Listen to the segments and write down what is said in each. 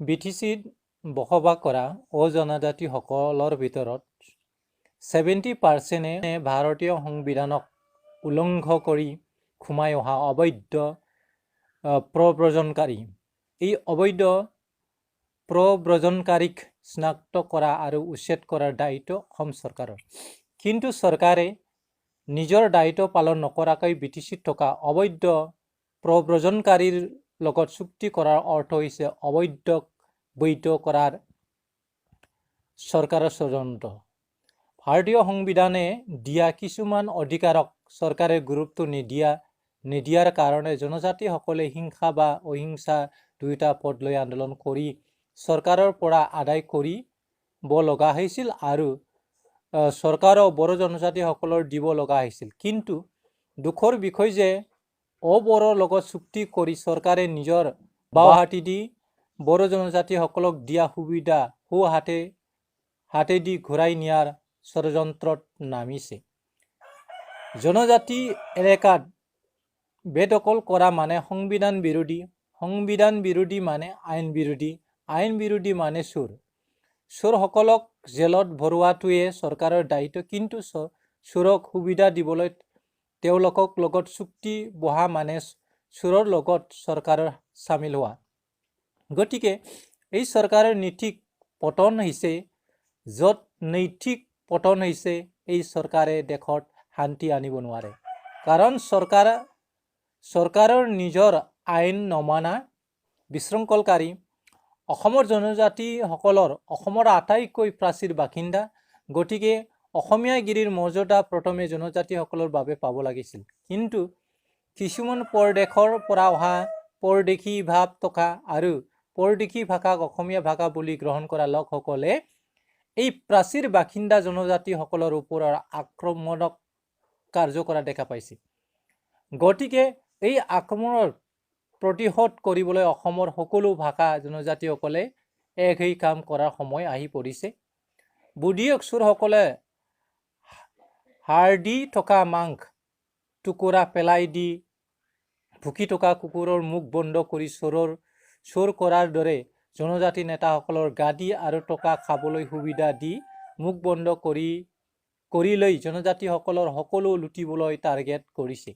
BTCত বসবাস কৰা অজনজাতিসকলৰ ভিতৰত 70%এ ভাৰতীয় সংবিধানক উলংঘন কৰি সোমাই অহা অবৈধ প্ৰব্ৰজনকাৰী। এই অবৈধ প্ৰব্ৰজনকাৰীক চিনাক্ত কৰা আৰু উচ্ছেদ কৰাৰ দায়িত্ব অসম চৰকাৰৰ। কিন্তু চৰকাৰে নিজৰ দায়িত্ব পালন নকৰাকৈ BTCত থকা অবৈধ প্ৰব্ৰজনকাৰীৰ লগত চুক্তি কৰাৰ অৰ্থ হৈছে অবৈধক বৈধ কৰাৰ চৰকাৰৰ ষড়যন্ত্ৰ। ভাৰতীয় সংবিধানে দিয়া কিছুমান অধিকাৰক চৰকাৰে গুৰুত্ব নিদিয়াৰ কাৰণে জনজাতিসকলে হিংসা বা অহিংসা দুয়োটা পথ লৈ আন্দোলন কৰি চৰকাৰৰ পৰা আদায় কৰিব লগা হৈছিল আৰু চৰকাৰৰ বড়ো জনজাতিসকলৰ দিব লগা হৈছিল। কিন্তু দুখৰ বিষয় যে অবড়োৰ লগত চুক্তি কৰি চৰকাৰে নিজৰ বাওহাতেদি বড়ো জনজাতিসকলক দিয়া সুবিধা হাতেদি ঘূৰাই নিয়াৰ ষড়যন্ত্ৰত নামিছে। জনজাতি এলেকাত বেদখল কৰা মানে সংবিধান বিৰোধী, সংবিধান বিৰোধী মানে আইন বিৰোধী, আইন বিৰোধী মানে চোৰ। চোৰসকলক জেলত ভৰোৱাটোৱে চৰকাৰৰ দায়িত্ব, কিন্তু চোৰক সুবিধা দিবলৈ তেওঁলোকক লগত চুক্তি বহা মানে চোৰৰ লগত চৰকাৰৰ চামিল হোৱা। গতিকে এই চৰকাৰৰ নৈতিক পতন হৈছে, য'ত নৈতিক পতন হৈছে এই চৰকাৰে দেশত শান্তি আনিব নোৱাৰে। কাৰণ চৰকাৰৰ নিজৰ আইন নমানা বিশৃংখলকাৰী। অসমৰ জনজাতিসকলৰ অসমৰ আটাইতকৈ প্ৰাচীন বাসিন্দা। গতিকে অসমীয়াগিৰিৰ মৰ্যাদা প্ৰথমে জনজাতিসকলৰ বাবে পাব লাগিছিল। কিন্তু কিছুমান পৰদেশৰ পৰা অহা পৰদেশী ভাৱ থকা আৰু পৰদেশী ভাষাক অসমীয়া ভাষা বুলি গ্ৰহণ কৰা লোকসকলে এই প্ৰাচীন বাসিন্দা জনজাতিসকলৰ ওপৰত আক্ৰমণক কাৰ্য কৰা দেখা পাইছে। গতিকে এই আক্ৰমণৰ প্ৰতিহত কৰিবলৈ অসমৰ সকলো ভাষা জনজাতিসকলে এক হৈ কাম কৰাৰ সময় আহি পৰিছে। বুদ্ধিয়ক চোৰসকলে হাড় দি থকা মাংস টুকুৰা পেলাই দি ভুকি থকা কুকুৰৰ মুখ বন্ধ কৰি চোৰ কৰাৰ দৰে জনজাতি নেতাসকলৰ গাদী আৰু টকা খাবলৈ সুবিধা দি মুখ বন্ধ কৰি লৈ জনজাতিসকলৰ সকলো লুটিবলৈ টাৰ্গেট কৰিছে।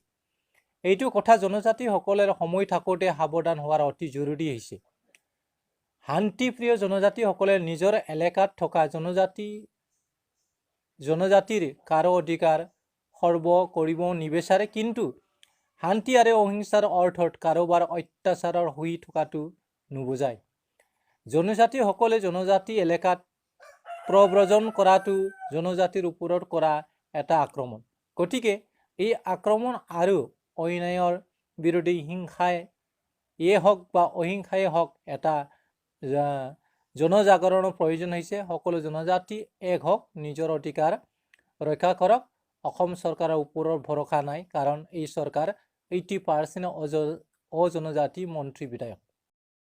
এইটো কথা জনজাতিসকলে সময় থাকোঁতে সাৱধান হোৱাৰ অতি জৰুৰী হৈছে। শান্তিপ্ৰিয় জনজাতিসকলে নিজৰ এলেকাত থকা জনজাতিৰ কাৰো অধিকাৰ খৰ্ব কৰিব নিবিচাৰে, কিন্তু শান্তি আৰু অহিংসাৰ অৰ্থত কাৰোবাৰ অত্যাচাৰৰ হৈ থকাটো নুবুজায়। জনজাতিসকলে জনজাতি এলেকাত প্ৰব্ৰজন কৰাটো জনজাতিৰ ওপৰত কৰা এটা আক্ৰমণ। গতিকে এই আক্ৰমণ আৰু অন্যায়ৰ বিৰুদ্ধে হিংসাই হওক বা অহিংসাই হওক এটা জনজাগৰণৰ প্ৰয়োজন হৈছে। সকলো জনজাতি এক হওক, নিজৰ অধিকাৰ ৰক্ষা কৰক। অসম চৰকাৰৰ ওপৰত ভৰসা নাই, কাৰণ এই চৰকাৰ 80% অজনজাতি মন্ত্ৰী বিধায়ক।